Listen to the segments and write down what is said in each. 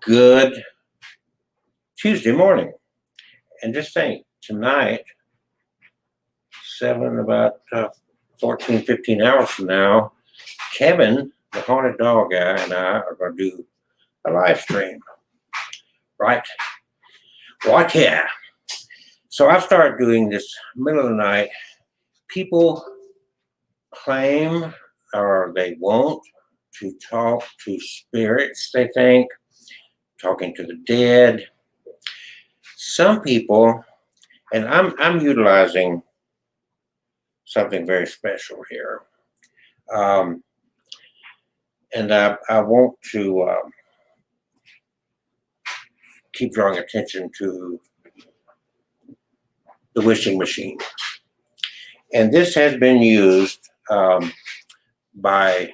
Good Tuesday morning. And just think, tonight, about 14, 15 hours from now, Kevin, the haunted dog guy, and I are going to do a live stream. Right? What? Yeah. So I've started doing this middle of the night. People claim, or they want, to talk to spirits, they think, talking to the dead. Some people, and I'm utilizing something very special here. And I want to keep drawing attention to the wishing machine. And this has been used by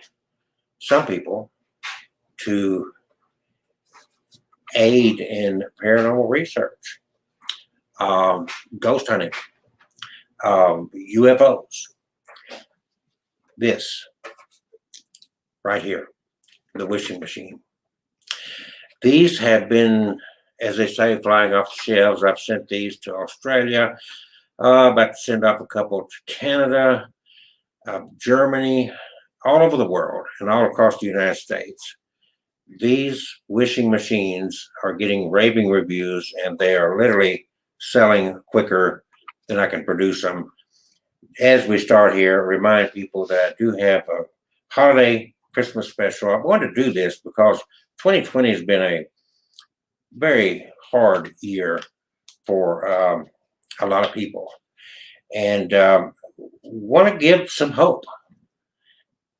some people to aid in paranormal research, ghost hunting, UFOs. This right here, the wishing machine. These have been, as they say, flying off the shelves. I've sent these to Australia, about to send off a couple to Canada, Germany, all over the world, and all across the United States. These wishing machines are getting raving reviews, and they are literally selling quicker than I can produce them. As we start here, remind people that I do have a holiday Christmas special. I wanted to do this because 2020 has been a very hard year for a lot of people, and want to give some hope,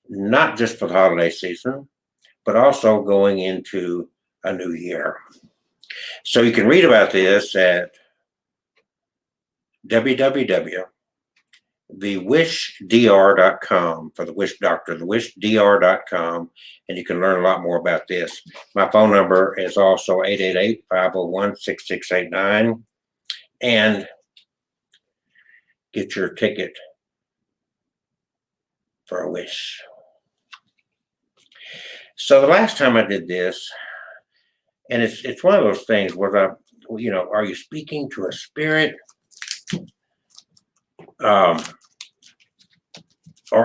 not just for the holiday season, but also going into a new year. So you can read about this at www.thewishdr.com for the Wish Doctor, thewishdr.com, and you can learn a lot more about this. My phone number is also 888-501-6689, and get your ticket for a wish. So the last time I did this, and it's one of those things where are you speaking to a spirit? Or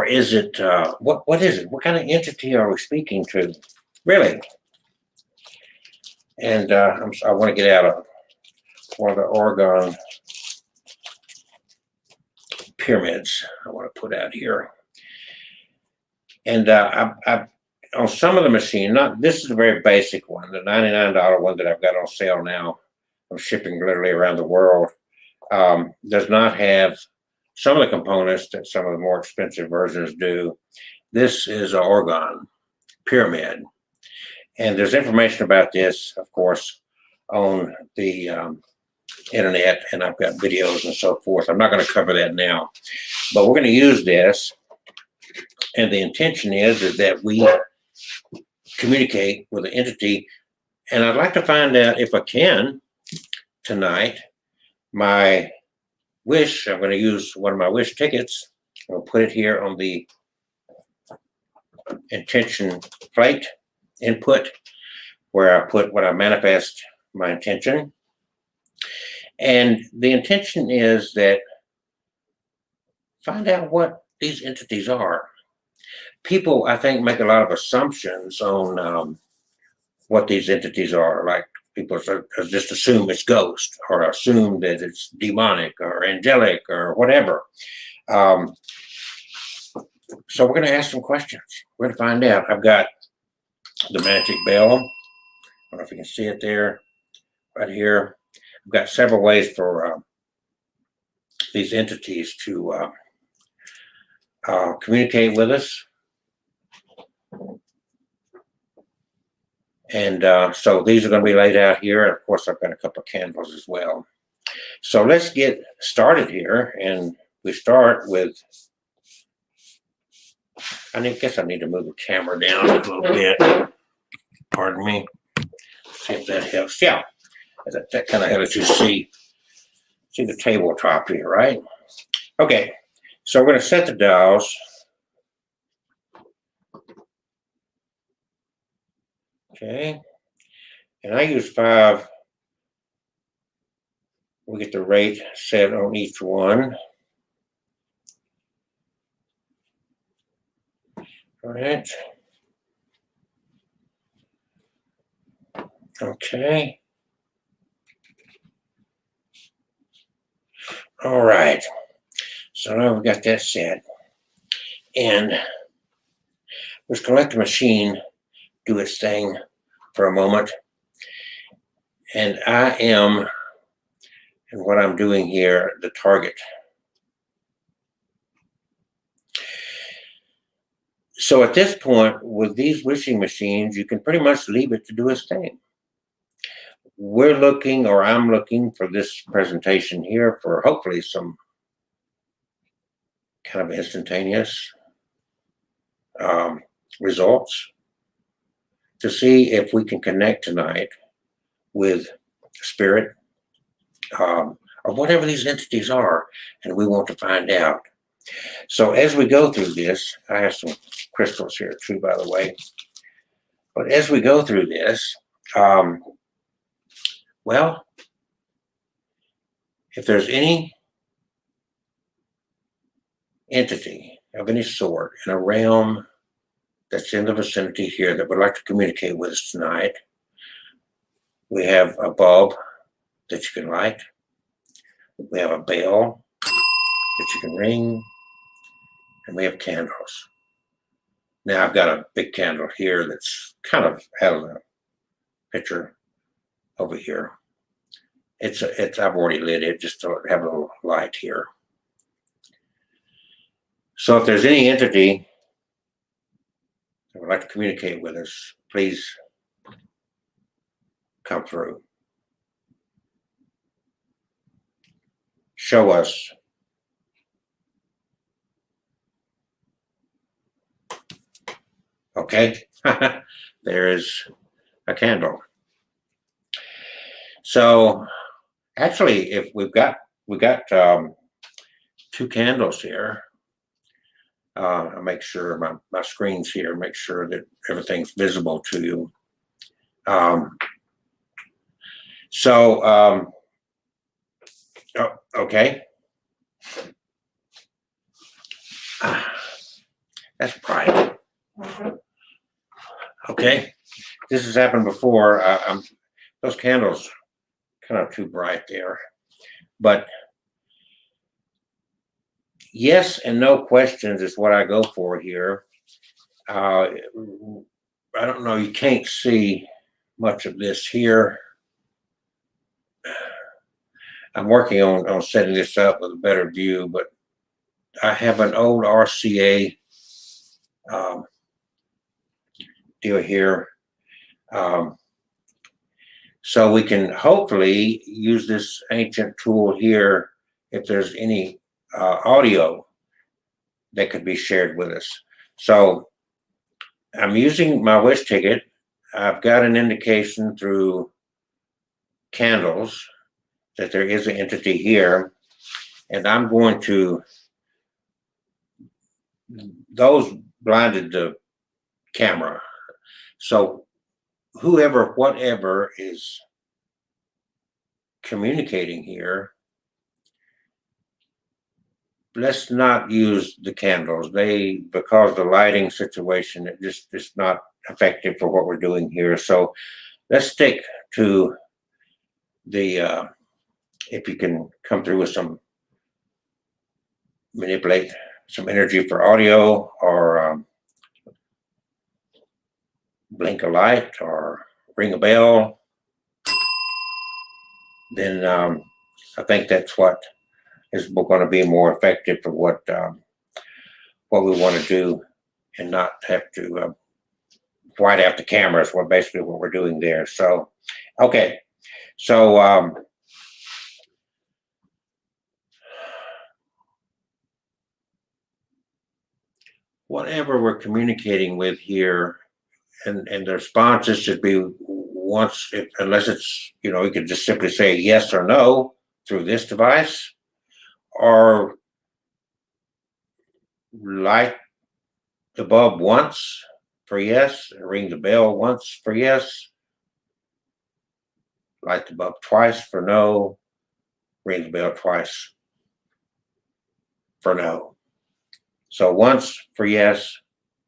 is it, what is it? What kind of entity are we speaking to? Really? And I want to get out of one of the Oregon pyramids I want to put out here. And on some of the machine, this is a very basic one, the $99 one that I've got on sale now. I'm shipping literally around the world. Does not have some of the components that some of the more expensive versions do. This is an Oregon pyramid. And there's information about this, of course, on the internet, and I've got videos and so forth. I'm not going to cover that now, but we're going to use this. And the intention is that we communicate with an entity. And I'd like to find out, if I can, tonight, my wish. I'm going to use one of my wish tickets. I'll put it here on the intention plate input, where I put when I manifest my intention. And the intention is that find out what these entities are. People, I think, make a lot of assumptions on what these entities are. Like people just assume it's ghost, or assume that it's demonic or angelic or whatever. So we're going to ask some questions. We're going to find out. I've got the magic bell. I don't know if you can see it there, right here. I've got several ways for these entities to communicate with us. And so these are going to be laid out here. And of course, I've got a couple of candles as well. So let's get started here. And we start with, guess I need to move the camera down a little bit. Pardon me. See if that helps. Yeah, that kind of helps you see the tabletop here, right? Okay, so we're going to set the dials. Okay, And I use 5. We get the rate set on each one. All right. Okay. All right. So now we've got that set. And let's going to let the machine do its thing for a moment. And and what I'm doing here, the target. So at this point, with these wishing machines, you can pretty much leave it to do its thing. We're looking, or I'm looking for this presentation here for hopefully some kind of instantaneous results to see if we can connect tonight with spirit or whatever these entities are, and we want to find out. So as we go through this, I have some crystals here too, by the way. But as we go through this, well, if there's any entity of any sort in a realm that's in the vicinity here that would like to communicate with us tonight, we have a bulb that you can light. We have a bell that you can ring, and we have candles. Now I've got a big candle here that's kind of out of the picture over here. I've already lit it just to have a little light here. So if there's any entity that would like to communicate with us, please come through. Show us. Okay, there is a candle. So actually, if we got 2 candles here. I'll make sure my screen's here, make sure that everything's visible to you. Okay. That's bright. Okay, this has happened before. Those candles kind of too bright there, but yes and no questions is what I go for here. I don't know, you can't see much of this here. I'm working on setting this up with a better view, but I have an old RCA deal here. So we can hopefully use this ancient tool here if there's any audio that could be shared with us. So I'm using my wish ticket. I've got an indication through candles that there is an entity here, and I'm going to, those blinded the camera. So whoever, whatever is communicating here, let's not use the candles. Because the lighting situation, it's not effective for what we're doing here. So let's stick to the, if you can come through with manipulate some energy for audio, or blink a light or ring a bell, then I think that's what is going to be more effective for what we want to do, and not have to white out the cameras. Well, basically what we're doing there. So, okay. So whatever we're communicating with here, and the responses should be unless it's, you could just simply say yes or no through this device, or light the bulb once for yes, ring the bell once for yes, light the bulb twice for no, ring the bell twice for no. So once for yes,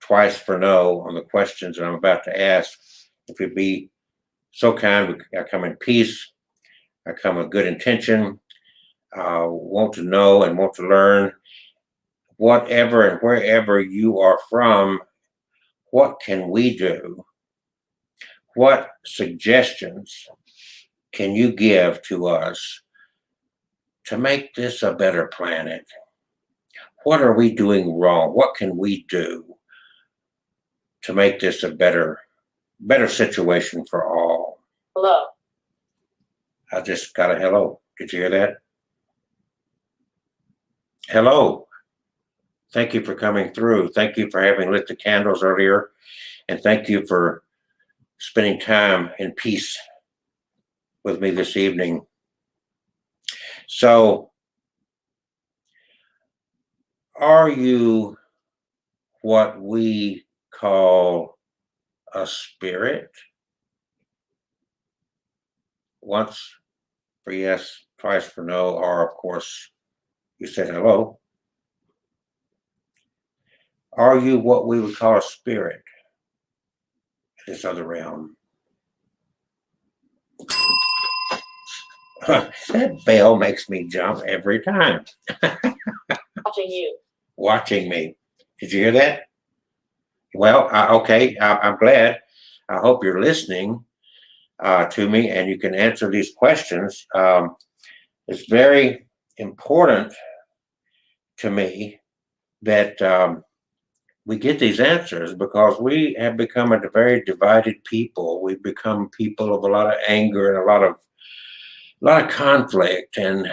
twice for no on the questions that I'm about to ask. If you'd be so kind, I come in peace, I come with good intention, want to know and want to learn. Whatever and wherever you are from, what can we do? What suggestions can you give to us to make this a better planet? What are we doing wrong? What can we do to make this a better situation for all? Hello. I just got a hello. Did you hear that? Hello. Thank you for coming through. Thank you for having lit the candles earlier. And thank you for spending time in peace with me this evening. So, are you what we call a spirit? Once for yes, twice for no, or of course, you said hello. Are you what we would call a spirit in this other realm? That bell makes me jump every time. Watching you. Watching me. Did you hear that? Well, okay, I'm glad. I hope you're listening to me and you can answer these questions. It's very important to me that we get these answers because we have become a very divided people. We've become people of a lot of anger and a lot of conflict, and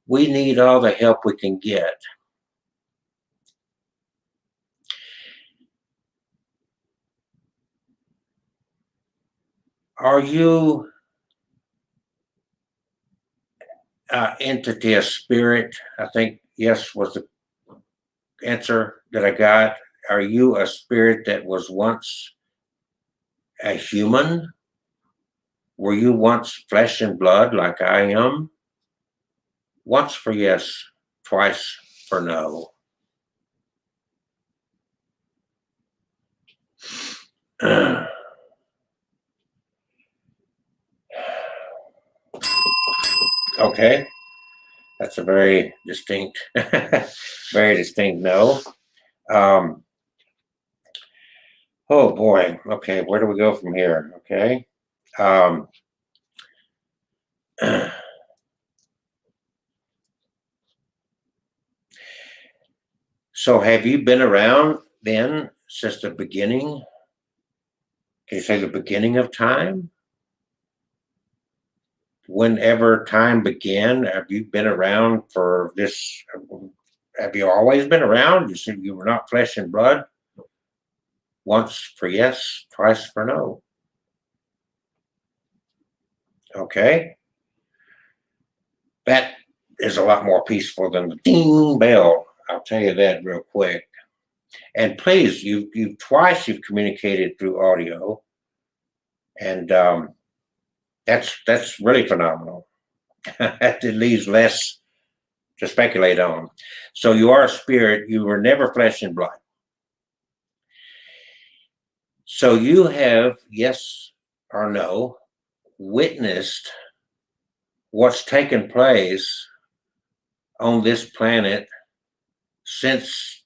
we need all the help we can get. Are you entity, a spirit? I think yes was the answer that I got. Are you a spirit that was once a human? Were you once flesh and blood like I am? Once for yes, twice for no. Okay, that's a very distinct, very distinct no. Um, oh boy. Okay, where do we go from here? Okay. Um, so have you been around then since the beginning? Can you say the beginning of time? Whenever time began, have you been around for this? Have you always been around? You said you were not flesh and blood. Once for yes, twice for no. Okay. That is a lot more peaceful than the ding bell. I'll tell you that real quick. And please, you've twice you've communicated through audio, and that's really phenomenal. That leaves less to speculate on. So you are a spirit. You were never flesh and blood. So you have, yes or no, witnessed what's taken place on this planet since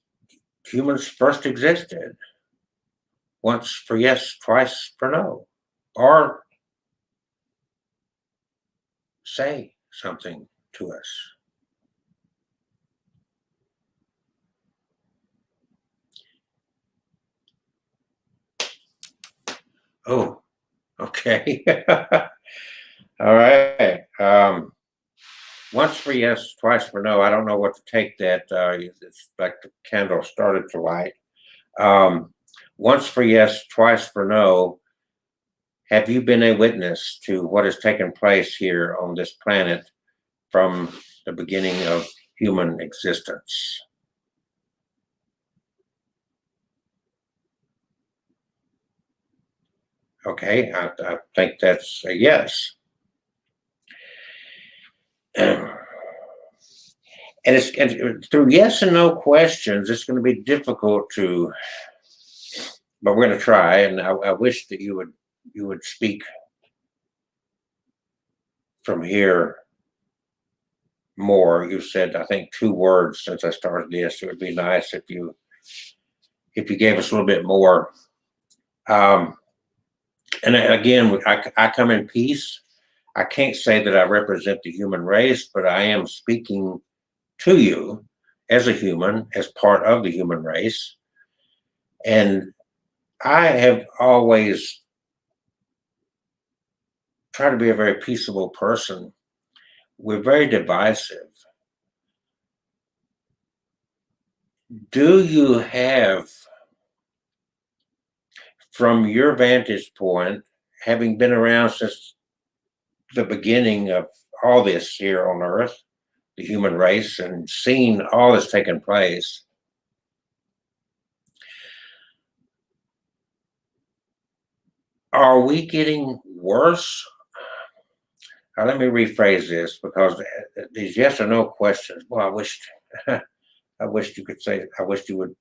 humans first existed. Once for yes, twice for no. Or say something to us. Oh, okay. All right. Once for yes, twice for no. I don't know what to take that. It's like the candle started to light. Once for yes, twice for no. Have you been a witness to what has taken place here on this planet from the beginning of human existence? Okay, I think that's a yes. And it's through yes and no questions, it's going to be difficult to, but we're going to try. And I wish that you would speak from here more. You said, I think, 2 words since I started this. It would be nice if you gave us a little bit more. And again, I come in peace. I can't say that I represent the human race, but I am speaking to you as a human, as part of the human race. And I have always tried to be a very peaceable person. We're very divisive. Do you have, from your vantage point, having been around since the beginning of all this here on Earth, the human race, and seen all that's taken place, are we getting worse? Let me rephrase this, because these yes or no questions, well, I wished I wished you could say, I wished you would.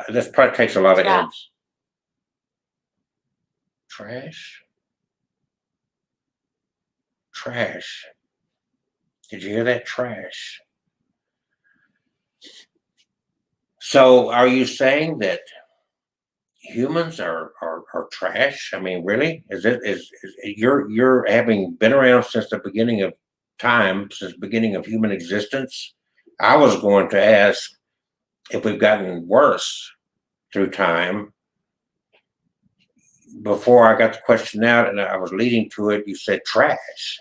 This probably takes a lot of Yeah. hands. Trash? Trash. Did you hear that? Trash. So are you saying that humans are trash? I mean, really? Is you're having been around since the beginning of time, since the beginning of human existence? I was going to ask if we've gotten worse through time. Before I got the question out and I was leading to it, you said trash.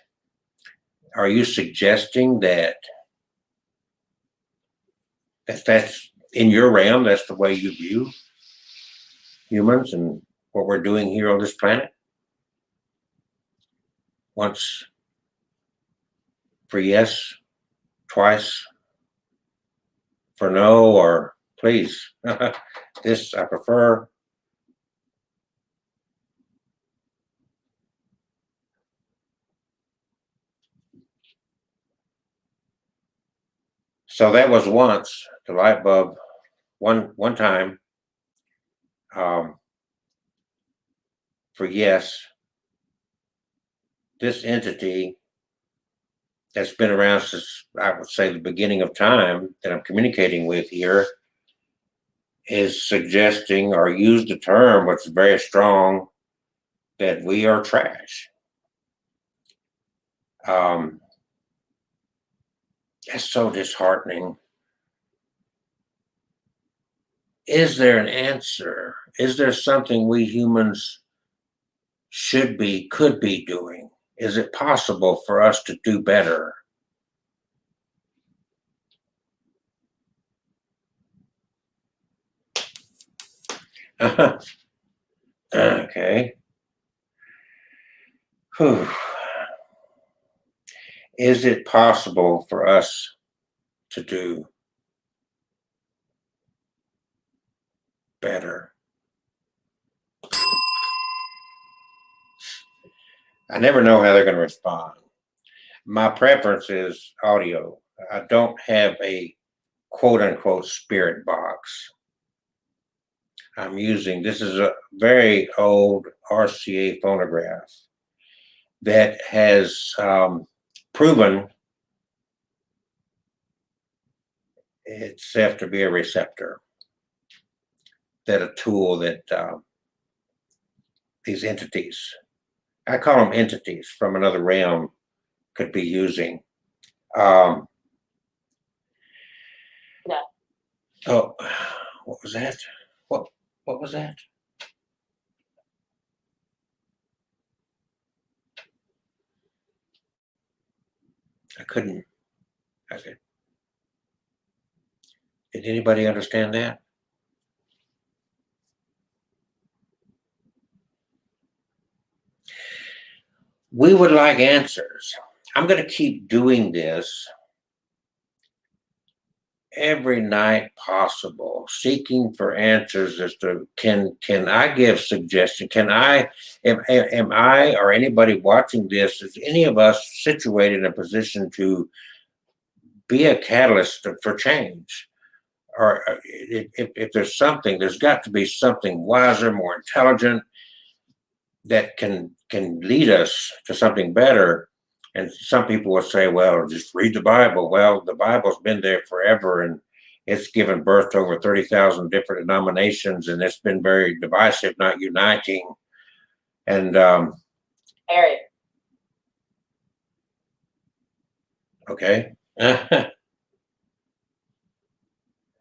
Are you suggesting that that's in your realm? That's the way you view humans and what we're doing here on this planet? Once for yes, twice for no, or please. This I prefer. So that was once the light bulb, one time, um, for yes. This entity that's been around since, I would say, the beginning of time, that I'm communicating with here, is suggesting or used the term, which is very strong, that we are trash. Um, that's so disheartening. Is there an answer? Is there something we humans could be doing? Is it possible for us to do better? Okay. Whew. Is it possible for us to do better? I never know how they're going to respond. My preference is audio. I don't have a quote unquote spirit box. I'm using, this is a very old RCA phonograph that has proven itself to be a receptor, that a tool that these entities, I call them entities from another realm, could be using. Um, No. oh, what was that? What was that? I couldn't. Okay. Did anybody understand that? We would like answers. I'm going to keep doing this every night possible, seeking for answers as to can I give suggestion? Can I am I or anybody watching this, is any of us situated in a position to be a catalyst for change? Or if there's something, there's got to be something wiser, more intelligent that can lead us to something better. And some people will say, well, just read the Bible. Well, the Bible's been there forever, and it's given birth to over 30,000 different denominations, and it's been very divisive, not uniting. And Eric, okay.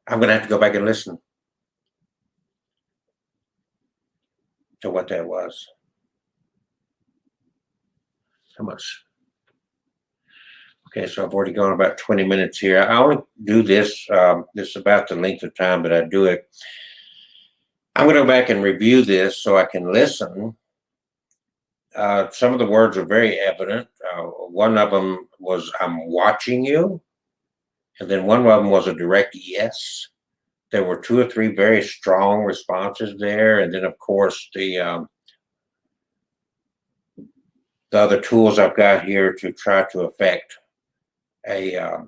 I'm going to have to go back and listen to what that was. How much? Okay, so I've already gone about 20 minutes here. I only do this, this is about the length of time that I do it. I'm going to go back and review this so I can listen. Some of the words are very evident. One of them was, I'm watching you. And then one of them was a direct yes. There were 2 or 3 very strong responses there. And then, of course, the other tools I've got here to try to affect a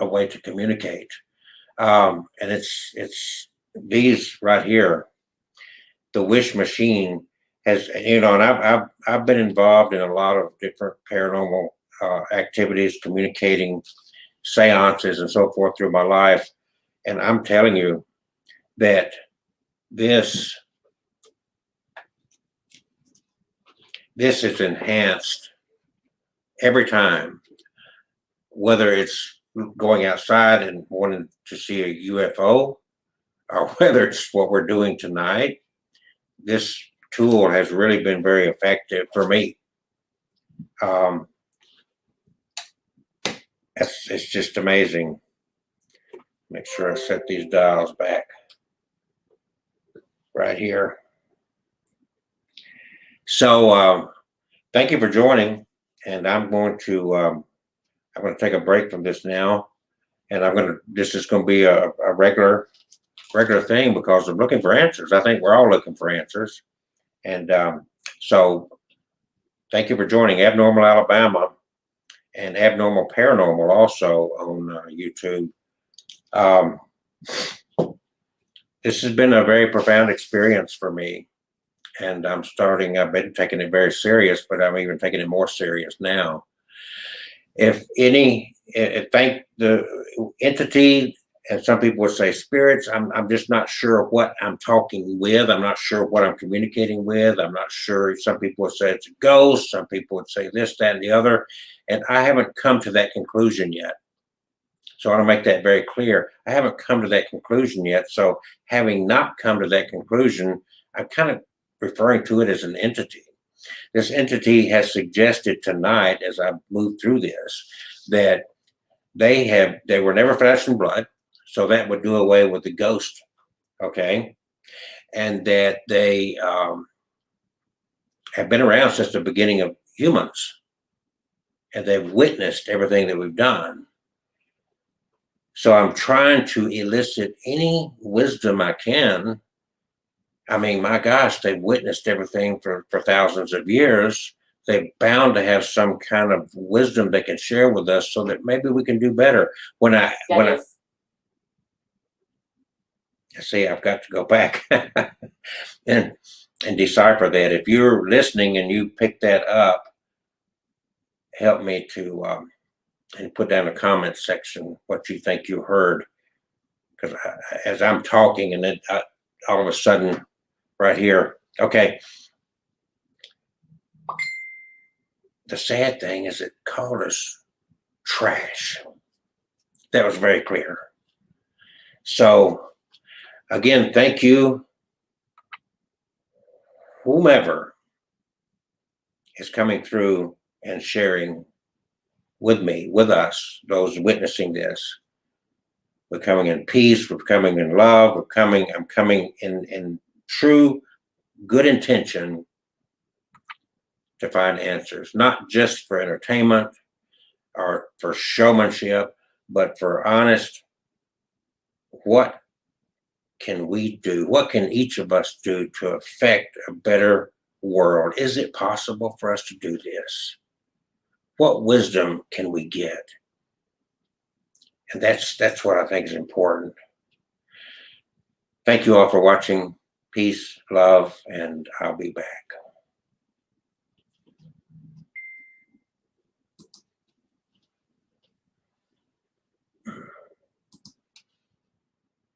way to communicate. And it's these right here. The wish machine has, and I've been involved in a lot of different paranormal activities, communicating, seances, and so forth through my life. And I'm telling you that this is enhanced every time, whether it's going outside and wanting to see a UFO, or whether it's what we're doing tonight. This tool has really been very effective for me. It's just amazing. Make sure I set these dials back right here. So thank you for joining, and I'm going to take a break from this now, and this is going to be a regular thing because I'm looking for answers. I think we're all looking for answers. And so thank you for joining Abnormal Alabama and Abnormal Paranormal also on YouTube. This has been a very profound experience for me. And I've been taking it very serious, but I'm even taking it more serious now. Thank the entity, and some people would say spirits. I'm just not sure what I'm talking with. I'm not sure what I'm communicating with. I'm not sure. Some people would say it's a ghost. Some people would say this, that, and the other. And I haven't come to that conclusion yet. So I want to make that very clear. I haven't come to that conclusion yet. So having not come to that conclusion, I'm kind of referring to it as an entity. This entity has suggested tonight, as I move through this, that they were never flesh and blood. So that would do away with the ghost, okay? And that they have been around since the beginning of humans, and they've witnessed everything that we've done. So I'm trying to elicit any wisdom I can. I mean, my gosh, they've witnessed everything for thousands of years. They're bound to have some kind of wisdom they can share with us so that maybe we can do better. I see, I've got to go back and decipher that. If you're listening and you pick that up, help me to and put down in the comment section what you think you heard. Because as I'm talking, and then all of a sudden, right here, okay. The sad thing is it called us trash. That was very clear. So again, thank you, whomever is coming through and sharing with me, with us, those witnessing this. We're coming in peace, we're coming in love, I'm coming in true good intention to find answers, not just for entertainment or for showmanship, But for honest, what can we do? What can each of us do to affect a better world? Is it possible for us to do this? What wisdom can we get? And that's what I think is important. Thank you all for watching. Peace, love, and I'll be back.